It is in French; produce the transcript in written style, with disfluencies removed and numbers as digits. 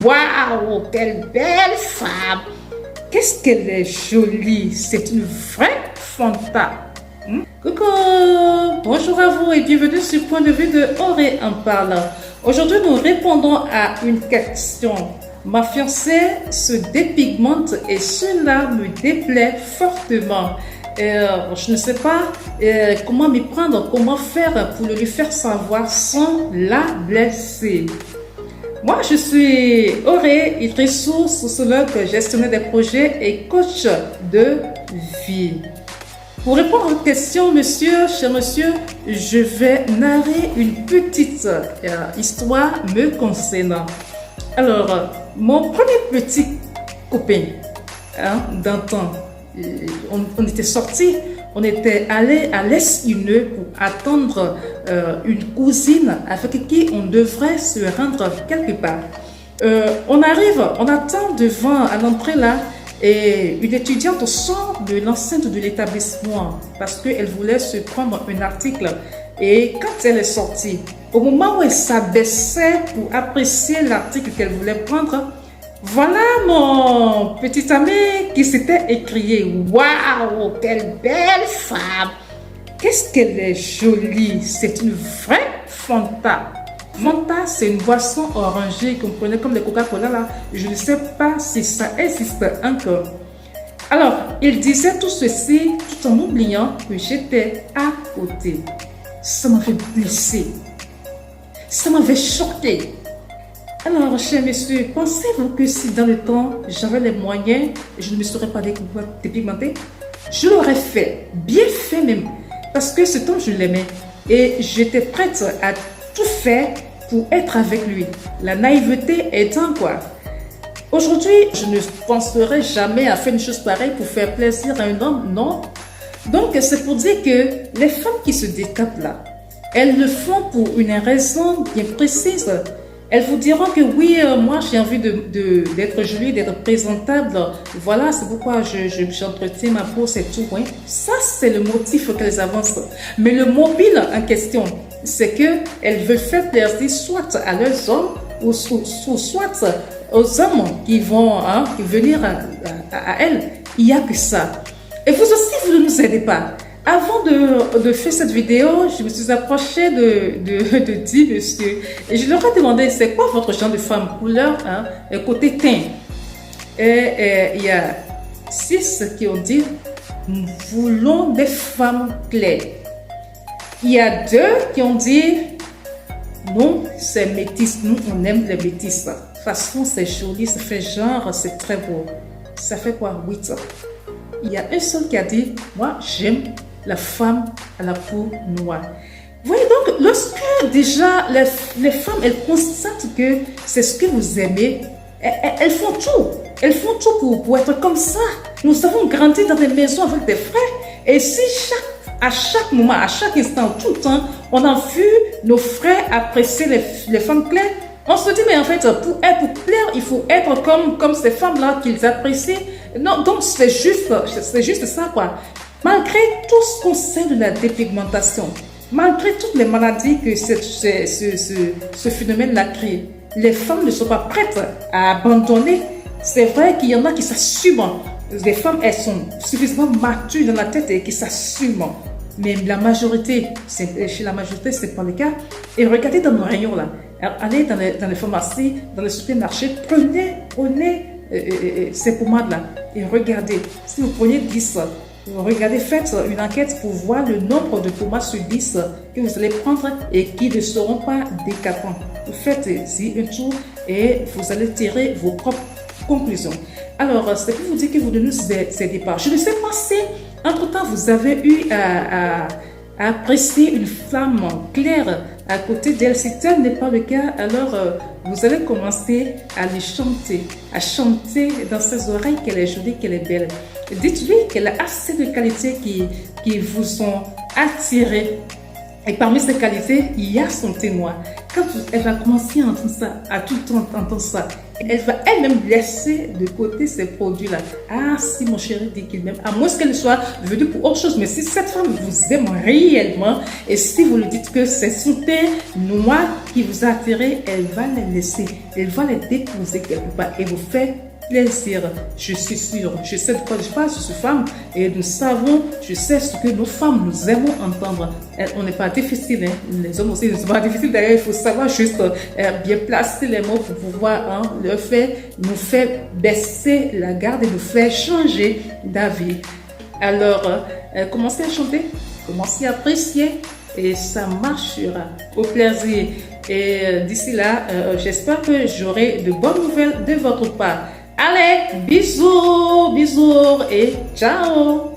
Waouh, quelle belle femme! Qu'est-ce qu'elle est jolie! C'est une vraie Fanta. Coucou! Bonjour à vous et bienvenue sur Point de vue de Auré en parle. Aujourd'hui, nous répondons à une question. Ma fiancée se dépigmente et cela me déplaît fortement. Je ne sais pas comment m'y prendre, comment faire pour le lui faire savoir sans la blesser. Moi, je suis Auré Idrissou, sociologue, gestionnaire des projets et coach de vie. Pour répondre à votre question, cher monsieur, je vais narrer une petite histoire me concernant. Alors, mon premier petit copain d'antan, on était sortis, on était allé à l'Est-Uneux pour attendre une cousine avec qui on devrait se rendre quelque part. On arrive, on attend devant, à l'entrée là, et une étudiante sort de l'enceinte de l'établissement parce qu'elle voulait se prendre un article. Et quand elle est sortie, au moment où elle s'abaissait pour apprécier l'article qu'elle voulait prendre, voilà mon petit ami qui s'était écrié « Waouh, quelle belle femme! Qu'est-ce qu'elle est jolie! C'est une vraie Fanta! » Fanta, c'est une boisson orangée qu'on connaît comme les Coca-Cola là. Je ne sais pas si ça existe encore. Alors, il disait tout ceci tout en oubliant que j'étais à côté. Ça m'avait blessé. Ça m'avait choqué. Alors, cher monsieur, pensez-vous que si dans le temps, j'avais les moyens et je ne me serais pas dépigmentée, je l'aurais fait, bien fait même, parce que cet homme, je l'aimais et j'étais prête à tout faire pour être avec lui. La naïveté étant quoi. Aujourd'hui, je ne penserai jamais à faire une chose pareille pour faire plaisir à un homme, non. Donc, c'est pour dire que les femmes qui se décapent là, elles le font pour une raison bien précise. Elles vous diront que oui, moi j'ai envie d'être jolie, d'être présentable. Voilà, c'est pourquoi j'entretiens ma peau, c'est tout. Hein. Ça, c'est le motif qu'elles avancent. Mais le mobile en question, c'est qu'elles veulent faire plaisir soit à leurs hommes ou soit aux hommes qui vont venir à elles. Il n'y a que ça. Et vous aussi, vous ne nous aidez pas. Avant de faire cette vidéo, je me suis approchée de 10 monsieur et je leur ai demandé c'est quoi votre genre de femme, couleur, côté teint. Et il y a 6 qui ont dit nous voulons des femmes claires. Il y a 2 qui ont dit non, c'est métis, nous on aime les métis. De toute façon, c'est joli, ça fait genre, c'est très beau. Ça fait quoi, 8 ans. Il y a un seul qui a dit moi j'aime la femme à la peau noire. Vous voyez donc, lorsque déjà les femmes, elles constatent que c'est ce que vous aimez, elles font tout. Elles font tout pour être comme ça. Nous avons grandi dans des maisons avec des frères. Et si à chaque moment, à chaque instant, tout le temps, on a vu nos frères apprécier les femmes claires, on se dit, mais en fait, pour plaire, il faut être comme ces femmes-là qu'ils apprécient. Non, donc c'est juste ça, quoi. Malgré tout ce qu'on sait de la dépigmentation, malgré toutes les maladies que ce phénomène-là crée, les femmes ne sont pas prêtes à abandonner. C'est vrai qu'il y en a qui s'assument. Les femmes, elles sont suffisamment matures dans la tête et qui s'assument. Mais la majorité, chez la majorité, ce n'est pas le cas. Et regardez dans nos rayons là. Allez dans les pharmacies, dans les supermarchés, prenez ces pommades là et regardez. Si vous prenez 10, regardez, faites une enquête pour voir le nombre de pommades sur 10 que vous allez prendre et qui ne seront pas décapants. Vous faites ici un tour et vous allez tirer vos propres conclusions. Alors, c'est pour vous dire que vous ne nous aidez pas. Je ne sais pas si, entre-temps, vous avez eu à apprécier une femme claire à côté d'elle. Si tel n'est pas le cas, alors vous allez commencer à lui chanter, à chanter dans ses oreilles qu'elle est jolie, qu'elle est belle. Dites-lui qu'elle a assez de qualités qui vous ont attiré Et parmi ces qualités, il y a son témoin. Quand elle va commencer à entendre ça, à tout le temps entendre ça, elle va elle-même laisser de côté ces produits-là. Ah, si mon chéri dit qu'il m'aime, à moins qu'elle soit venue pour autre chose, mais si cette femme vous aime réellement, et si vous lui dites que c'est son thé noir qui vous a attiré, elle va les laisser, elle va les déposer quelque part et vous fait plaisir. Je suis sûre, je sais de quoi je parle, je suis femme et nous savons, je sais ce que nos femmes nous aimons entendre. On n'est pas difficile, hein? Les hommes aussi ne sont pas difficiles. D'ailleurs, il faut savoir juste bien placer les mots pour pouvoir le faire, nous fait baisser la garde et nous fait changer d'avis. Alors, commencez à chanter, commencez à apprécier et ça marchera au plaisir. Et d'ici là, j'espère que j'aurai de bonnes nouvelles de votre part. Allez, bisous, bisous et ciao!